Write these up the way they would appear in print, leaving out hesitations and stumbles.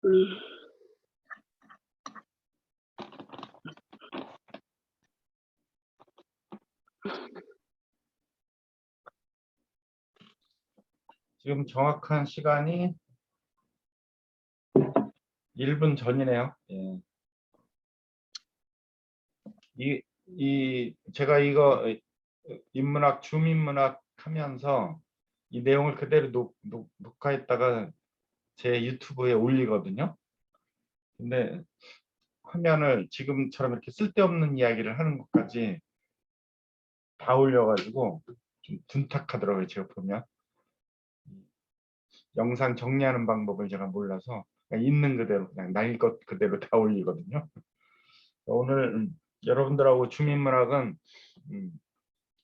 음. 지금 정확한 시간이 1분 전이네요. 예. 제가 이거 인문학, 중인문학 하면서 이 내용을 그대로 녹화했다가 제 유튜브에 올리거든요. 근데 화면을 지금처럼 이렇게 쓸데없는 이야기를 하는 것까지 다 올려가지고 좀 둔탁하더라고요. 제가 보면 영상 정리하는 방법을 제가 몰라서 그냥 있는 그대로 그냥 날 것 그대로 다 올리거든요. 오늘 여러분들하고 중인문학은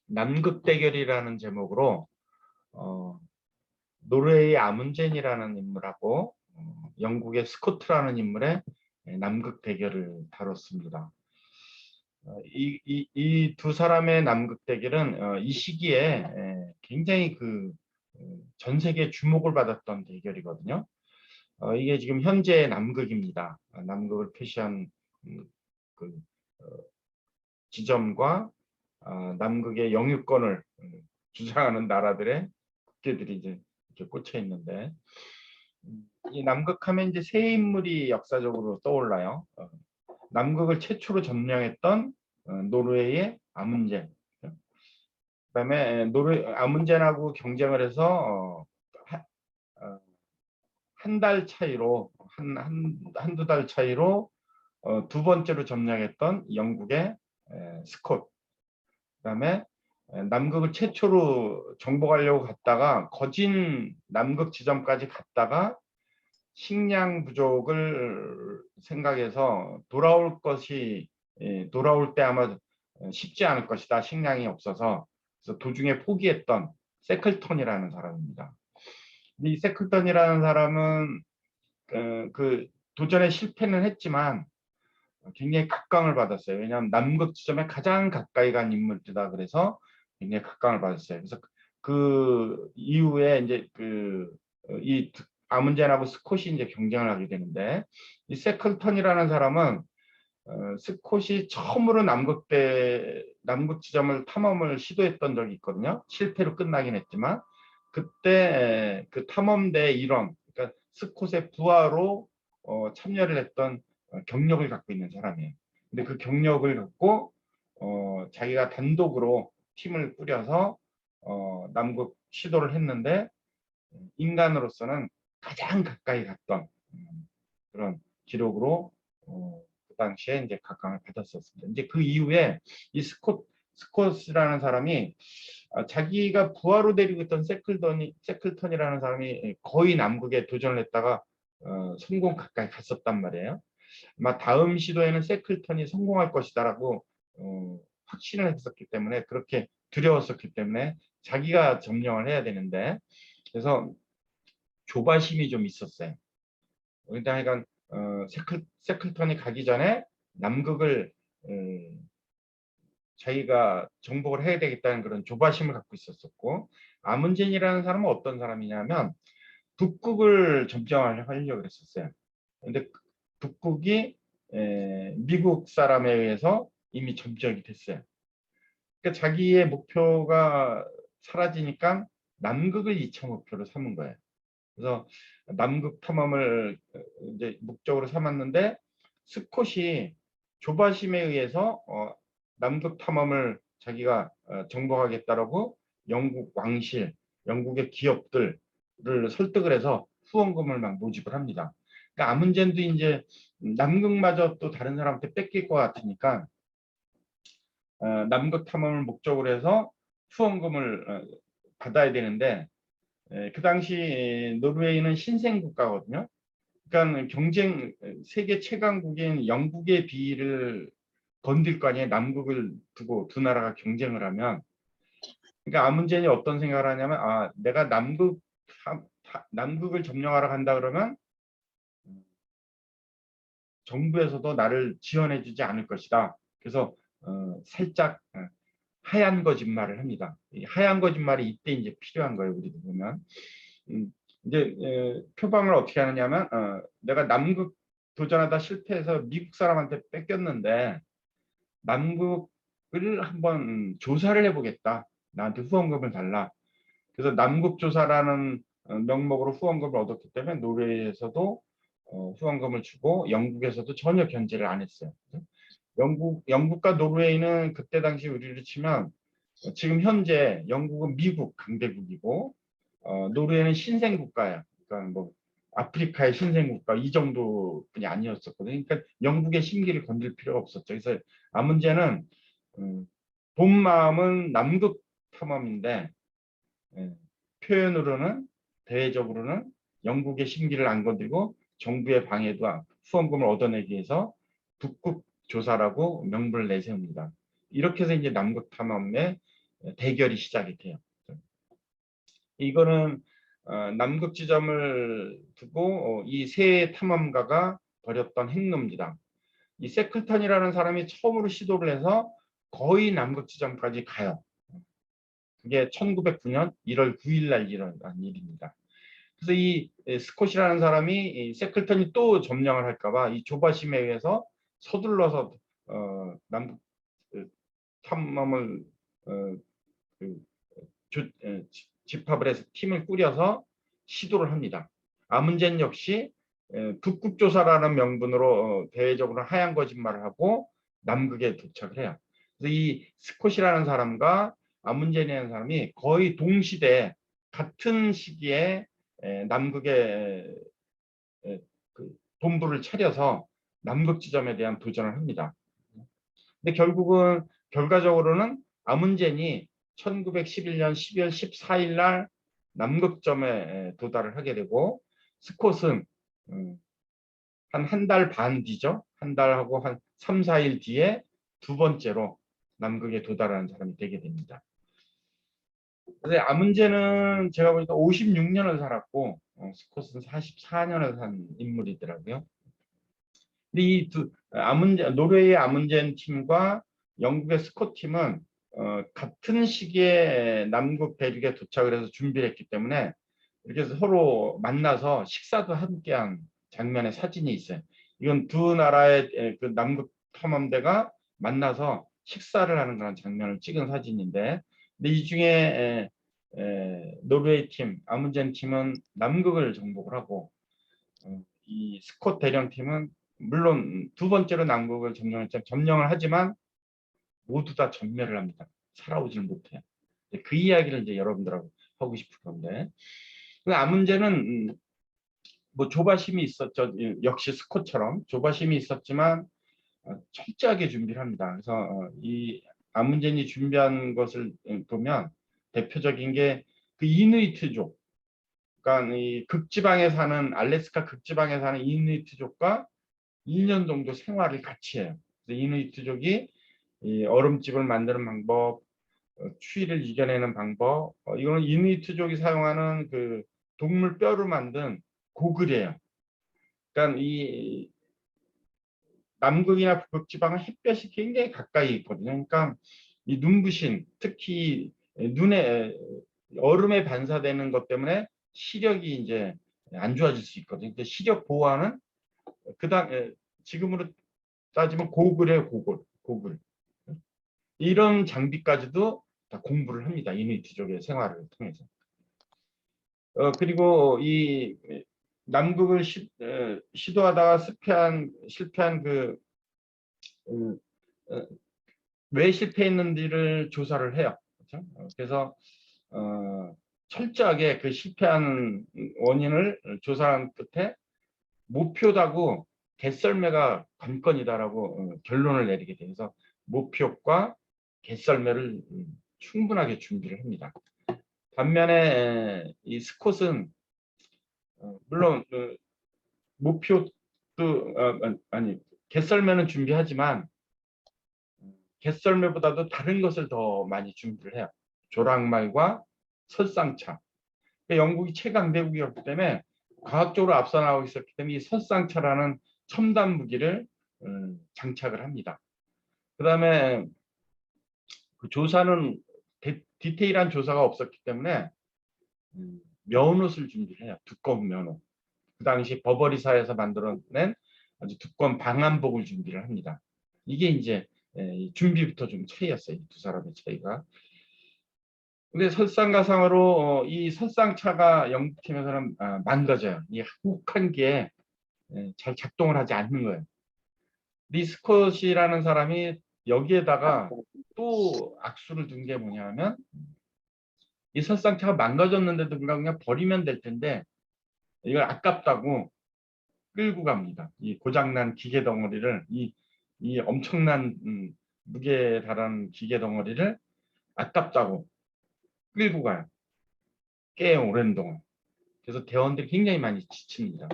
남극 대결이라는 제목으로 노르웨이 아문젠이라는 인물하고 영국의 스코트라는 인물의 남극 대결을 다뤘습니다. 이 두 사람의 남극 대결은 이 시기에 굉장히 전 세계 주목을 받았던 대결이거든요. 이게 지금 현재 남극입니다. 남극을 표시한 그 지점과 남극의 영유권을 주장하는 나라들의 국기들이 이제 이렇게 꽂혀 있는데, 이 남극하면 이제 세 인물이 역사적으로 떠올라요. 남극을 최초로 점령했던 노르웨이의 아문젠. 그다음에 아문젠하고 경쟁을 해서 한 달 차이로 한두 달 차이로 두 번째로 점령했던 영국의 스콧. 그다음에 남극을 최초로 정복하려고 갔다가 거진 남극 지점까지 갔다가 식량 부족을 생각해서 돌아올 때 아마 쉽지 않을 것이다. 식량이 없어서. 그래서 도중에 포기했던 세클턴이라는 사람입니다. 이 세클턴이라는 사람은 그 도전에 실패는 했지만 굉장히 각광을 받았어요. 왜냐하면 남극 지점에 가장 가까이 간 인물이다. 그래서 굉장히 각광을 받았어요. 그래서 그 이후에 이제 이 아문젠하고 스콧이 이제 경쟁을 하게 되는데, 이 세클턴이라는 사람은 스콧이 처음으로 남극 지점을 탐험을 시도했던 적이 있거든요. 실패로 끝나긴 했지만 그때 그 탐험대 일원, 그러니까 스콧의 부하로 참여를 했던 경력을 갖고 있는 사람이에요. 근데 그 경력을 갖고 자기가 단독으로 팀을 꾸려서 남극 시도를 했는데 인간으로서는 가장 가까이 갔던 그런 기록으로 그 당시에 이제 각광을 받았었습니다. 이제 그 이후에 이 스콧이라는 사람이 자기가 부하로 데리고 있던 세클턴이라는 사람이 거의 남극에 도전을 했다가 성공 가까이 갔었단 말이에요. 아마 다음 시도에는 세클턴이 성공할 것이다라고 확신을 했었기 때문에, 그렇게 두려웠었기 때문에 자기가 점령을 해야 되는데, 그래서 조바심이 좀 있었어요. 그러니까 세클턴이 가기 전에 남극을 자기가 정복을 해야 되겠다는 그런 조바심을 갖고 있었었고, 아문젠이라는 사람은 어떤 사람이냐면 북극을 점령하려고 했었어요. 근데 북극이 미국 사람에 의해서 이미 점령이 됐어요. 그러니까 자기의 목표가 사라지니까 남극을 2차 목표로 삼은 거예요. 그래서 남극 탐험을 이제 목적으로 삼았는데, 스콧이 조바심에 의해서 남극 탐험을 자기가 정복하겠다라고 영국 왕실, 영국의 기업들을 설득을 해서 후원금을 막 모집을 합니다. 그러니까 아문젠도 이제 남극마저 또 다른 사람한테 뺏길 것 같으니까 남극 탐험을 목적으로 해서 후원금을 받아야 되는데, 그 당시 노르웨이는 신생 국가거든요. 그러니까 세계 최강국인 영국의 비위를 건들 거 아니에요. 남극을 두고 두 나라가 경쟁을 하면. 그러니까 아문젠이 어떤 생각을 하냐면, 내가 남극을 점령하러 간다 그러면 정부에서도 나를 지원해 주지 않을 것이다. 그래서 살짝 하얀 거짓말을 합니다. 이 하얀 거짓말이 이때 이제 필요한 거예요. 우리도 보면. 이제 표방을 어떻게 하느냐면 내가 남극 도전하다 실패해서 미국 사람한테 뺏겼는데 남극을 한번 조사를 해보겠다. 나한테 후원금을 달라. 그래서 남극조사라는 명목으로 후원금을 얻었기 때문에 노르웨이에서도 후원금을 주고 영국에서도 전혀 견제를 안 했어요. 영국과 노르웨이는 그때 당시 우리로 치면 지금 현재 영국은 미국 강대국이고 노르웨이는 신생국가야. 그러니까 뭐 아프리카의 신생국가 이 정도뿐이 아니었었거든요. 그러니까 영국의 심기를 건들 필요가 없었죠. 그래서 아문제는 본 마음은 남극 탐험인데 표현으로는 대외적으로는 영국의 심기를 안 건드리고 정부의 방해도 후원금을 얻어내기 위해서 북극 조사라고 명분을 내세웁니다. 이렇게 해서 이제 남극 탐험의 대결이 시작이 돼요. 이거는 남극 지점을 두고 이 세 탐험가가 벌였던 행로입니다. 이 세클턴이라는 사람이 처음으로 시도를 해서 거의 남극 지점까지 가요. 그게 1909년 1월 9일 날 일어난 일입니다. 그래서 이 스콧이라는 사람이 이 세클턴이 또 점령을 할까봐 이 조바심에 의해서 서둘러서 남북 탐험을 그 집합을 해서 팀을 꾸려서 시도를 합니다. 아문젠 역시 북극조사라는 명분으로 대외적으로 하얀 거짓말을 하고 남극에 도착을 해요. 그래서 이 스콧이라는 사람과 아문젠이라는 사람이 거의 동시대 같은 시기에 남극에 그 본부를 차려서 남극 지점에 대한 도전을 합니다. 근데 결국은 결과적으로는 아문젠이 1911년 12월 14일 날 남극점에 도달을 하게 되고 스콧은 한 달 반 뒤죠. 한 달하고 한 3, 4일 뒤에 두 번째로 남극에 도달하는 사람이 되게 됩니다. 근데 아문제는 제가 보니까 56년을 살았고 스콧은 44년을 산 인물이더라고요. 근데 이 노르웨이의 아문젠 팀과 영국의 스콧 팀은 같은 시기에 남극 대륙에 도착을 해서 준비를 했기 때문에 이렇게 해서 서로 만나서 식사도 함께한 장면의 사진이 있어요. 이건 두 나라의 그 남극 탐험대가 만나서 식사를 하는 그런 장면을 찍은 사진인데, 근데 이 중에 노르웨이 팀, 아문젠 팀은 남극을 정복을 하고 이 스콧 대령 팀은 물론 두 번째로 남극을 점령을 하지만 모두 다 전멸을 합니다. 살아오질 못해요. 그 이야기를 이제 여러분들하고 하고 싶은 건데, 아문제는 뭐 조바심이 있었죠. 역시 스콧처럼 조바심이 있었지만 철저하게 준비를 합니다. 그래서 이 아문젠이 준비한 것을 보면 대표적인 게 그 이누이트족, 그러니까 이 극지방에 사는 알래스카 극지방에 사는 이누이트족과 2년 정도 생활을 같이 해요. 그래서 이누이트족이 이 얼음집을 만드는 방법, 추위를 이겨내는 방법, 이거는 이누이트족이 사용하는 그 동물 뼈로 만든 고글이에요. 그러니까 이 남극이나 북극 지방은 햇볕이 굉장히 가까이 있거든요. 그러니까 이 눈부신, 특히 눈에 얼음에 반사되는 것 때문에 시력이 이제 안 좋아질 수 있거든요. 근데 시력 보호하는 그다음 지금으로 따지면 고글이에요, 고글. 이런 장비까지도 다 공부를 합니다. 이누이트족의 생활을 통해서. 그리고 이 남극을 시도하다가 실패한 그 왜 실패했는지를 조사를 해요. 그렇죠? 그래서 철저하게 그 실패한 원인을 조사한 끝에 목표다고 개썰매가 관건이다라고 결론을 내리게 돼서 목표과 개썰매를 충분하게 준비를 합니다. 반면에 이 스콧은 물론 목표도 아니 개썰매는 준비하지만 개썰매보다도 다른 것을 더 많이 준비를 해요. 조랑말과 설상차. 그러니까 영국이 최강대국이었기 때문에 과학적으로 앞서 나가고 있었기 때문에 이 설상차라는 첨단 무기를 장착을 합니다. 그 다음에 그 조사는 디테일한 조사가 없었기 때문에 면옷을 준비를 해요. 두꺼운 면옷. 그 당시 버버리사에서 만들어낸 아주 두꺼운 방한복을 준비를 합니다. 이게 이제 준비부터 좀 차이였어요. 이 두 사람의 차이가. 근데 설상가상으로 이 설상차가 영국팀에서는 망가져요. 이 혹한 게 잘 작동을 하지 않는 거예요. 리 스콧이라는 사람이 여기에다가 또 악수를 둔 게 뭐냐면 이 설상차가 망가졌는데도 불구하고 그냥 버리면 될 텐데 이걸 아깝다고 끌고 갑니다. 이 고장난 기계 덩어리를 이 엄청난 무게에 달하는 기계 덩어리를 아깝다고 끌고 가요. 꽤 오랜 동안. 그래서 대원들이 굉장히 많이 지칩니다.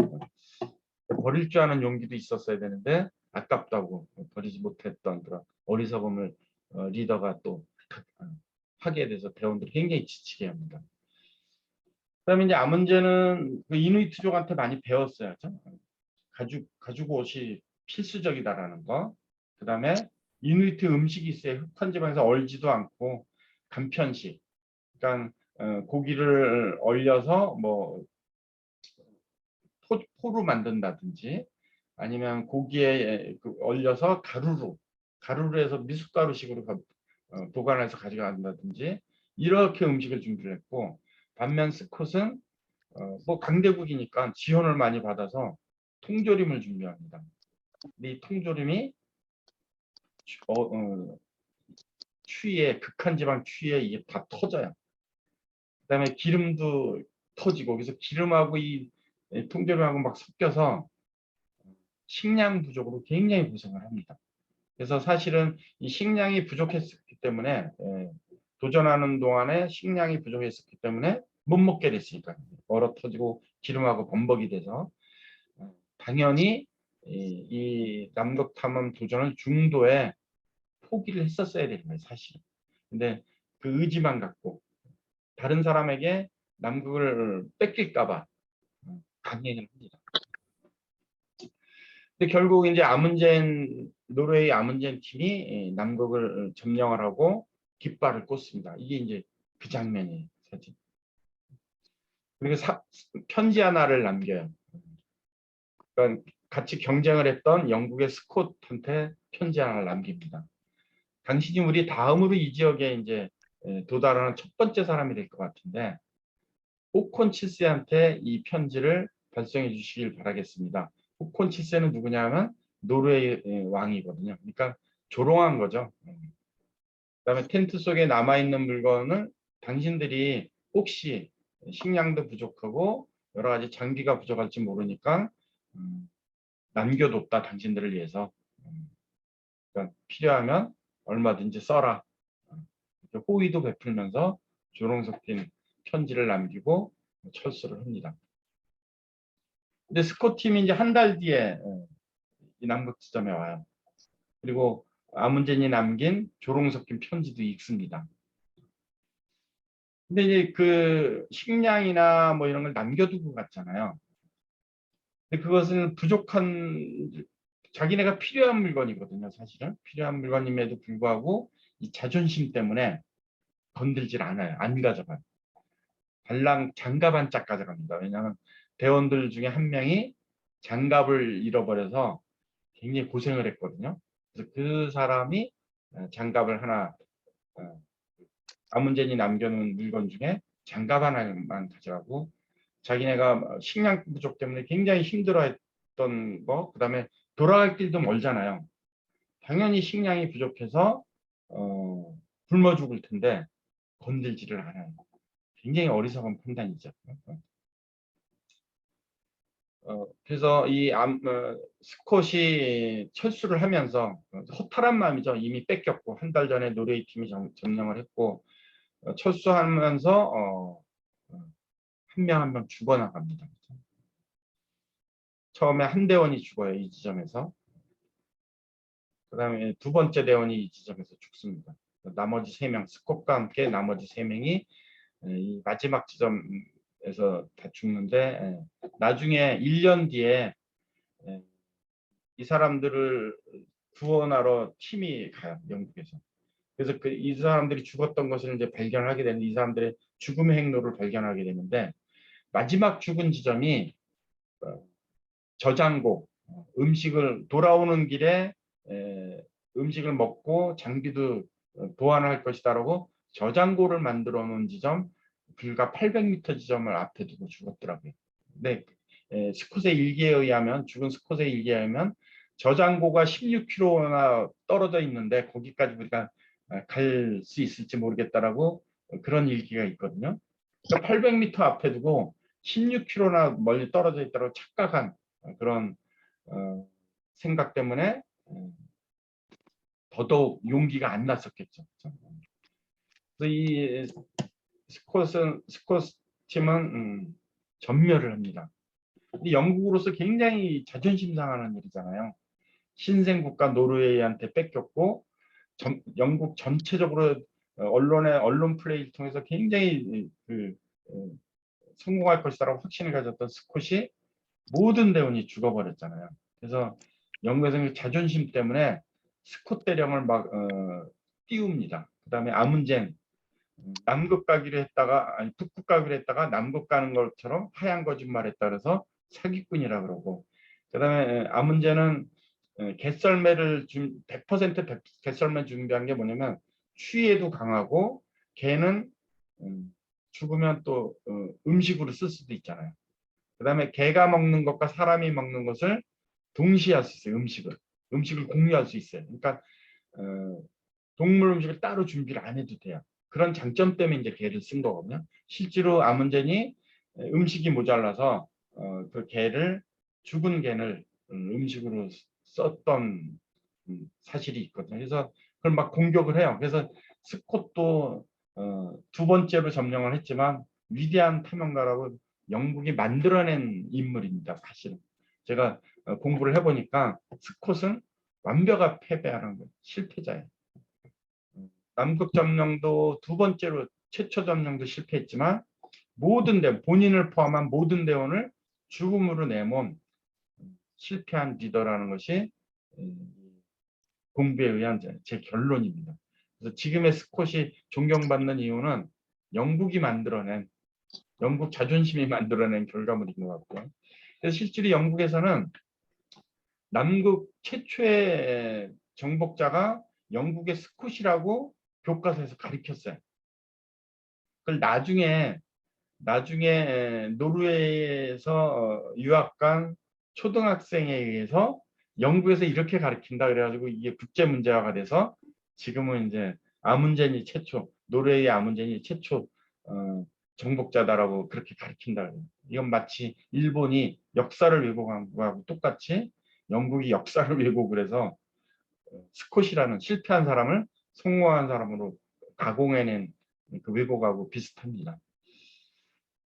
버릴 줄 아는 용기도 있었어야 되는데 아깝다고 버리지 못했던 그런 어리석음을 리더가 또 하게 돼서 대원들이 굉장히 지치게 합니다. 그다음에 이제 아문제는 그 이누이트족한테 많이 배웠어요. 가죽 옷이 필수적이다라는 거. 그다음에 이누이트 음식이 있어요. 흑한 지방에서 얼지도 않고 간편식. 그러니까 고기를 얼려서 뭐 포로 만든다든지 아니면 고기에 얼려서 가루로 해서 미숫가루식으로 보관해서 가져간다든지 이렇게 음식을 준비를 했고, 반면 스콧은 뭐 강대국이니까 지원을 많이 받아서 통조림을 준비합니다. 이 통조림이 추위에 극한 지방 추위에 이게 다 터져요. 그다음에 기름도 터지고, 그래서 기름하고 이 통조림하고 막 섞여서 식량 부족으로 굉장히 고생을 합니다. 그래서 사실은 이 식량이 부족했기 때문에 도전하는 동안에 식량이 부족했기 때문에 못 먹게 됐으니까 얼어 터지고 기름하고 범벅이 돼서 당연히 이 남극 탐험 도전을 중도에 포기를 했었어야 되는 거예요, 사실은. 근데 그 의지만 갖고 다른 사람에게 남극을 뺏길까봐 강행을 합니다. 근데 결국 이제 노르웨이 아문젠 팀이 남극을 점령을 하고 깃발을 꽂습니다. 이게 이제 그 장면이에요, 사진. 그리고 편지 하나를 남겨요. 그러니까 같이 경쟁을 했던 영국의 스콧한테 편지 하나를 남깁니다. 당신이 우리 다음으로 이 지역에 이제 도달하는 첫 번째 사람이 될 것 같은데 호콘 칠세한테 이 편지를 발송해 주시길 바라겠습니다. 호콘 칠세는 누구냐면 노르웨이 왕이거든요. 그러니까 조롱한 거죠. 그다음에 텐트 속에 남아있는 물건을 당신들이 혹시 식량도 부족하고 여러 가지 장비가 부족할지 모르니까 남겨뒀다, 당신들을 위해서. 그러니까 필요하면 얼마든지 써라. 호의도 베풀면서 조롱 섞인 편지를 남기고 철수를 합니다. 근데 스콧 팀이 이제 한 달 뒤에 이 남극 지점에 와요. 그리고 아문젠이 남긴 조롱 섞인 편지도 읽습니다. 근데 이제 그 식량이나 뭐 이런 걸 남겨두고 갔잖아요. 근데 그것은 부족한, 자기네가 필요한 물건이거든요, 사실은. 필요한 물건임에도 불구하고 이 자존심 때문에 건들질 않아요. 안 가져가요. 달랑 장갑 한 짝 가져갑니다. 왜냐하면 대원들 중에 한 명이 장갑을 잃어버려서 굉장히 고생을 했거든요. 그래서 그 사람이 장갑을 하나, 아문젠이 남겨놓은 물건 중에 장갑 하나만 가져가고, 자기네가 식량 부족 때문에 굉장히 힘들어했던 거, 그다음에 돌아갈 길도 멀잖아요. 당연히 식량이 부족해서 굶어 죽을 텐데 건들지를 않아요. 굉장히 어리석은 판단이죠. 그래서 이 스콧이 철수를 하면서 허탈한 마음이죠. 이미 뺏겼고 한 달 전에 노르웨이 팀이 점령을 했고 철수하면서 한 명 한 명 죽어나갑니다. 처음에 한 대원이 죽어요, 이 지점에서. 그다음에 두 번째 대원이 이 지점에서 죽습니다. 나머지 세 명, 스콧과 함께 나머지 세 명이 이 마지막 지점에서 다 죽는데, 나중에 1년 뒤에 이 사람들을 구원하러 팀이 가요, 영국에서. 그래서 이 사람들이 죽었던 것을 이제 발견하게 되는, 이 사람들의 죽음의 행로를 발견하게 되는데 마지막 죽은 지점이 저장고, 음식을 돌아오는 길에 음식을 먹고 장비도 보완할 것이다라고 저장고를 만들어 놓은 지점, 불과 800m 지점을 앞에 두고 죽었더라고요. 근데 스콧의 일기에 의하면, 죽은 스콧의 일기에 의하면 저장고가 16km나 떨어져 있는데 거기까지 우리가 갈 수 있을지 모르겠다라고 그런 일기가 있거든요. 그러니까 800m 앞에 두고 16km나 멀리 떨어져 있다고 착각한 그런 생각 때문에 더더욱 용기가 안 났었겠죠. 그래서 이 스콧 팀은 전멸을 합니다. 이 영국으로서 굉장히 자존심 상하는 일이잖아요. 신생국가 노르웨이한테 뺏겼고 영국 전체적으로 언론 플레이를 통해서 굉장히 성공할 것이라고 확신을 가졌던 스콧이 모든 대원이 죽어버렸잖아요. 그래서 영국에서는 자존심 때문에 스콧 대령을 막 띄웁니다. 그 다음에 아문젠, 남극 가기로 했다가 아니 북극 가기로 했다가 남극 가는 것처럼 하얀 거짓말했다 그래서 사기꾼이라 그러고, 그다음에 아문제는 개썰매를 100% 개썰매 준비한 게 뭐냐면 추위에도 강하고 개는 죽으면 또 음식으로 쓸 수도 있잖아요. 그다음에 개가 먹는 것과 사람이 먹는 것을 동시에 할 수 있어요. 음식을 공유할 수 있어요. 그러니까 동물 음식을 따로 준비를 안 해도 돼요. 그런 장점 때문에 이제 개를 쓴 거거든요. 실제로 아문젠이 음식이 모자라서 그 개를, 죽은 개를 음식으로 썼던 사실이 있거든요. 그래서 그걸 막 공격을 해요. 그래서 스콧도 두 번째로 점령을 했지만 위대한 탐험가라고 영국이 만들어낸 인물입니다. 사실은 제가 공부를 해보니까 스콧은 완벽한 패배하는 거예요. 실패자예요. 남극 점령도 두 번째로, 최초 점령도 실패했지만 모든 대 본인을 포함한 모든 대원을 죽음으로 내몬 실패한 리더라는 것이 공부에 의한 제 결론입니다. 그래서 지금의 스콧이 존경받는 이유는 영국이 만들어낸, 영국 자존심이 만들어낸 결과물인 것 같고요. 그래서 실제로 영국에서는 남극 최초의 정복자가 영국의 스콧이라고 교과서에서 가르쳤어요. 그걸 나중에 노르웨이에서 유학 간 초등학생에 의해서 영국에서 이렇게 가르친다 그래가지고 이게 국제 문제화가 돼서 지금은 이제 아문젠이 최초, 노르웨이 아문젠이 최초 정복자다라고 그렇게 가르친다 그래요. 이건 마치 일본이 역사를 왜곡한 거하고 똑같이 영국이 역사를 왜곡을 해서 스콧이라는 실패한 사람을 성공한 사람으로 가공해낸 그 왜곡하고 비슷합니다.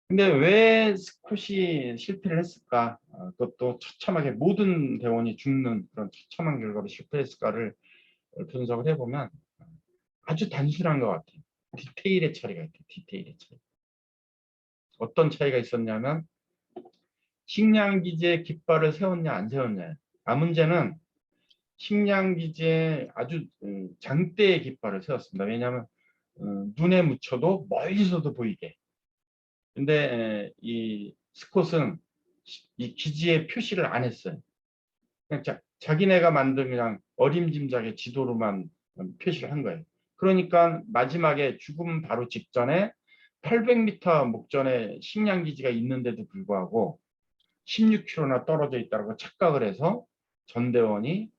근데 왜 스콧이 실패를 했을까? 그것도 처참하게 모든 대원이 죽는 그런 처참한 결과로 실패했을까를 분석을 해보면 아주 단순한 것 같아요. 디테일의 차이가 있대요. 디테일의 차이. 어떤 차이가 있었냐면 식량기지에 깃발을 세웠냐 안 세웠냐. 아문제는 식량기지에 아주 장대의 깃발을 세웠습니다. 왜냐하면 눈에 묻혀도 멀리서도 보이게. 근데 이 스콧은 이 기지에 표시를 안 했어요. 그냥 자기네가 만든 그냥 어림짐작의 지도로만 표시를 한 거예요. 그러니까 마지막에 죽음 바로 직전에 800m 목전에 식량기지가 있는데도 불구하고 16km나 떨어져 있다고 착각을 해서 전대원이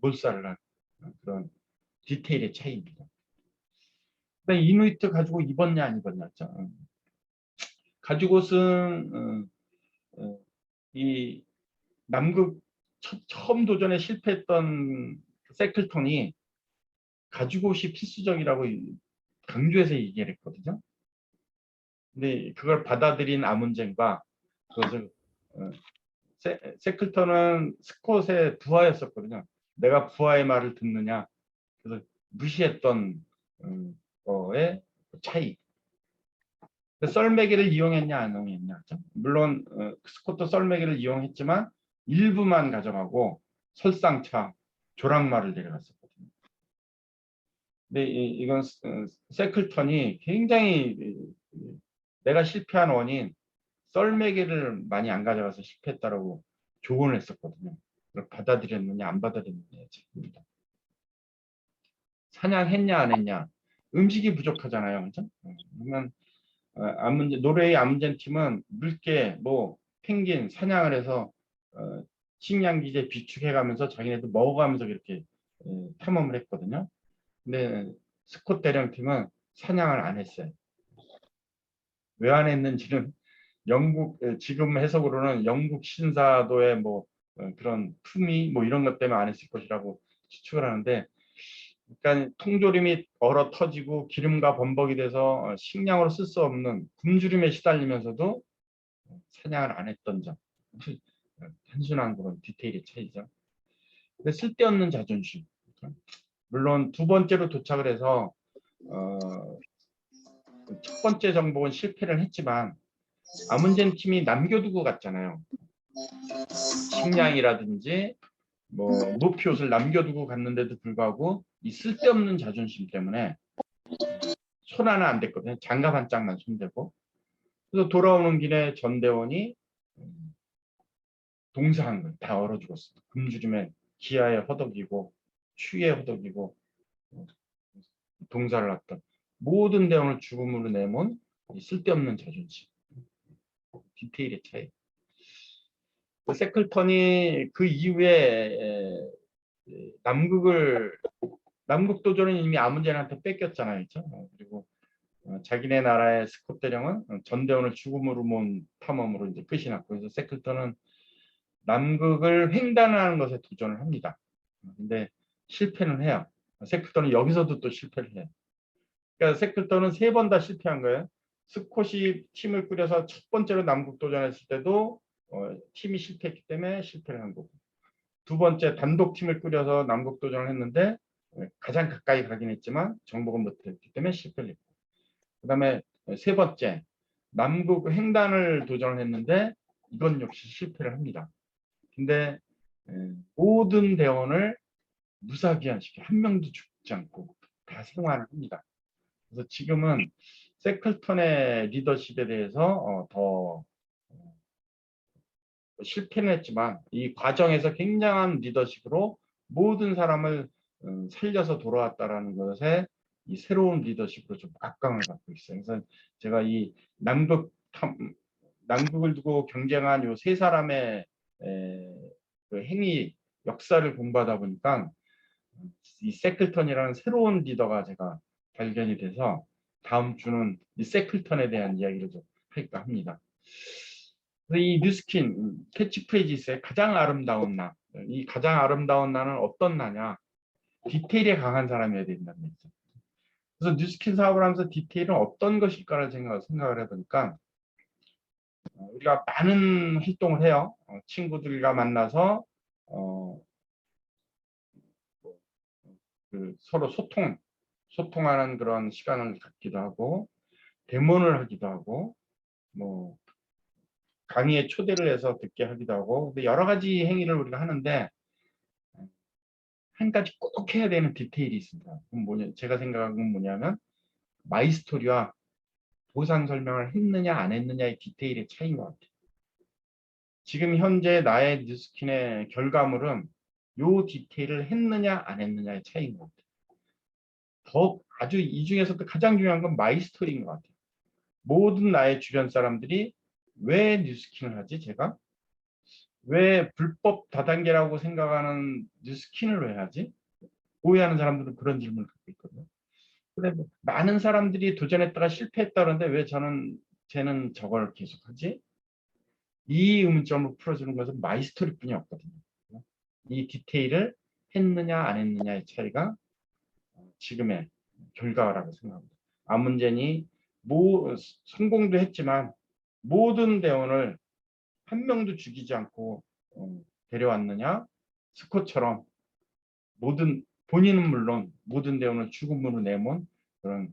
몰살을 한 그런 디테일의 차이입니다. 이누이트 가지고 입었냐 안 입었냐. 가죽옷은 이 남극 처음 도전에 실패했던 세클톤이 가죽옷이 필수적이라고 강조해서 얘기를 했거든요. 근데 그걸 받아들인 아문젠과 그것을 세클턴은 스콧의 부하였었거든요. 내가 부하의 말을 듣느냐. 그래서 무시했던 거의 차이. 썰매기를 이용했냐 안 이용했냐. 물론 스콧도 썰매기를 이용했지만 일부만 가져가고 설상차 조랑말을 내려갔었거든요. 근데 이건 세클턴이 굉장히 내가 실패한 원인 썰매기를 많이 안 가져가서 실패했다라고 조언을 했었거든요. 그걸 받아들였느냐 안 받아들였느냐의 차이입니다. 사냥했냐 안 했냐, 음식이 부족하잖아요, 그죠? 그러면 노르웨이 아문젠 팀은 늦게 뭐 펭귄 사냥을 해서 식량 기재 비축해가면서 자기네도 먹어가면서 그렇게 탐험을 했거든요. 근데 스콧 대령 팀은 사냥을 안 했어요. 왜 안 했는지는 영국 지금 해석으로는 영국 신사도의 뭐 그런 품위 뭐 이런 것 때문에 안 했을 것이라고 추측을 하는데, 그러니까 통조림이 얼어 터지고 기름과 범벅이 돼서 식량으로 쓸 수 없는 굶주림에 시달리면서도 사냥을 안 했던 점. 단순한 그런 디테일의 차이죠. 근데 쓸데없는 자존심. 물론 두 번째로 도착을 해서 첫 번째 정복은 실패를 했지만 아문젠 팀이 남겨두고 갔잖아요. 식량이라든지 뭐 무표옷을 남겨두고 갔는데도 불구하고 이 쓸데없는 자존심 때문에 손 하나 안 댔거든요. 장갑 한 짝만 손대고. 그래서 돌아오는 길에 전대원이 동사한 걸 다 얼어 죽었어요. 굶주림에 기아에 허덕이고 추위에 허덕이고 동사를 했던 모든 대원을 죽음으로 내몬 쓸데없는 자존심. 디테일의 차이. 세클턴이 그 이후에 남극 도전은 이미 아문젠한테 뺏겼잖아요, 그렇죠? 그리고 자기네 나라의 스콧 대령은 전대원을 죽음으로 모은 탐험으로 이제 끝이 났고, 그래서 세클턴은 남극을 횡단하는 것에 도전을 합니다. 근데 실패는 해요. 세클턴은 여기서도 또 실패를 해요. 그러니까 세클턴은 3번 다 실패한 거예요. 스콧이 팀을 꾸려서 첫 번째로 남극 도전했을 때도 팀이 실패했기 때문에 실패를 한 거고, 두 번째 단독 팀을 꾸려서 남극 도전을 했는데 가장 가까이 가긴 했지만 정복은 못했기 때문에 실패를 했고, 그 다음에 세 번째 남극 횡단을 도전을 했는데 이건 역시 실패를 합니다. 근데 모든 대원을 무사귀환시켜 한 명도 죽지 않고 다 생還을 합니다. 그래서 지금은 세클턴의 리더십에 대해서 더 실패는 했지만 이 과정에서 굉장한 리더십으로 모든 사람을 살려서 돌아왔다라는 것에 이 새로운 리더십으로 좀 각광을 받고 있어요. 그래서 제가 이 남극을 두고 경쟁한 요 세 사람의 그 행위 역사를 공부하다 보니까 이 세클턴이라는 새로운 리더가 제가 발견이 돼서 다음 주는 이 세클턴에 대한 이야기를 좀 할까 합니다. 이 뉴스킨 캐치프레이즈의 가장 아름다운 나, 이 가장 아름다운 나는 어떤 나냐, 디테일에 강한 사람이어야 된다는 얘기죠. 그래서 뉴스킨 사업을 하면서 디테일은 어떤 것일까를 생각을 해보니까 우리가 많은 활동을 해요. 친구들과 만나서 서로 소통하는 그런 시간을 갖기도 하고, 대면을 하기도 하고, 뭐 강의에 초대를 해서 듣게 하기도 하고, 여러 가지 행위를 우리가 하는데 한 가지 꼭 해야 되는 디테일이 있습니다. 그럼 제가 생각한 건 뭐냐면 마이스토리와 보상 설명을 했느냐 안 했느냐의 디테일의 차이인 것 같아요. 지금 현재 나의 뉴스킨의 결과물은 요 디테일을 했느냐 안 했느냐의 차이인 것 같아요. 아주 이 중에서도 가장 중요한 건 마이스토리인 것 같아요. 모든 나의 주변 사람들이 왜 뉴스킨을 하지? 제가 왜 불법 다단계라고 생각하는 뉴스킨을 왜 하지? 오해하는 사람들은 그런 질문을 갖고 있거든요. 근데 많은 사람들이 도전했다가 실패했다 그러는데 왜 쟤는 저걸 계속하지? 이 의문점을 풀어주는 것은 마이스토리뿐이 없거든요. 이 디테일을 했느냐 안 했느냐의 차이가 지금의 결과라고 생각합니다. 아문젠이 성공도 했지만 모든 대원을 한 명도 죽이지 않고 데려왔느냐, 스콧처럼 본인은 물론 모든 대원을 죽음으로 내몬 그런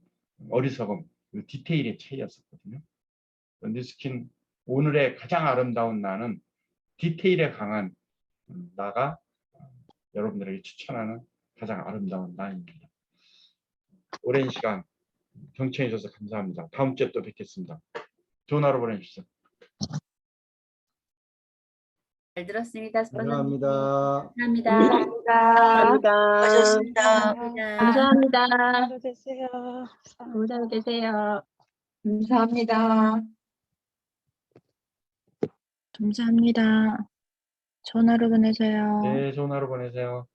어리석음, 디테일의 차이였었거든요. 뉴스킨 오늘의 가장 아름다운 나는 디테일에 강한 나가 여러분들에게 추천하는 가장 아름다운 나입니다. 오랜 시간 경청해 주셔서 감사합니다. 다음 주에 또 뵙겠습니다. 좋은 하루 보내주십시오. 들었습니다. 스폰서님. 감사합니다. 감사합니다. 감사합니다. 수고하셨습니다. 감사합니다. 하루 되세요. 오잘 되세요. 감사합니다. 감사합니다. 전화로 보내세요. 네, 좋은 하루 보내세요.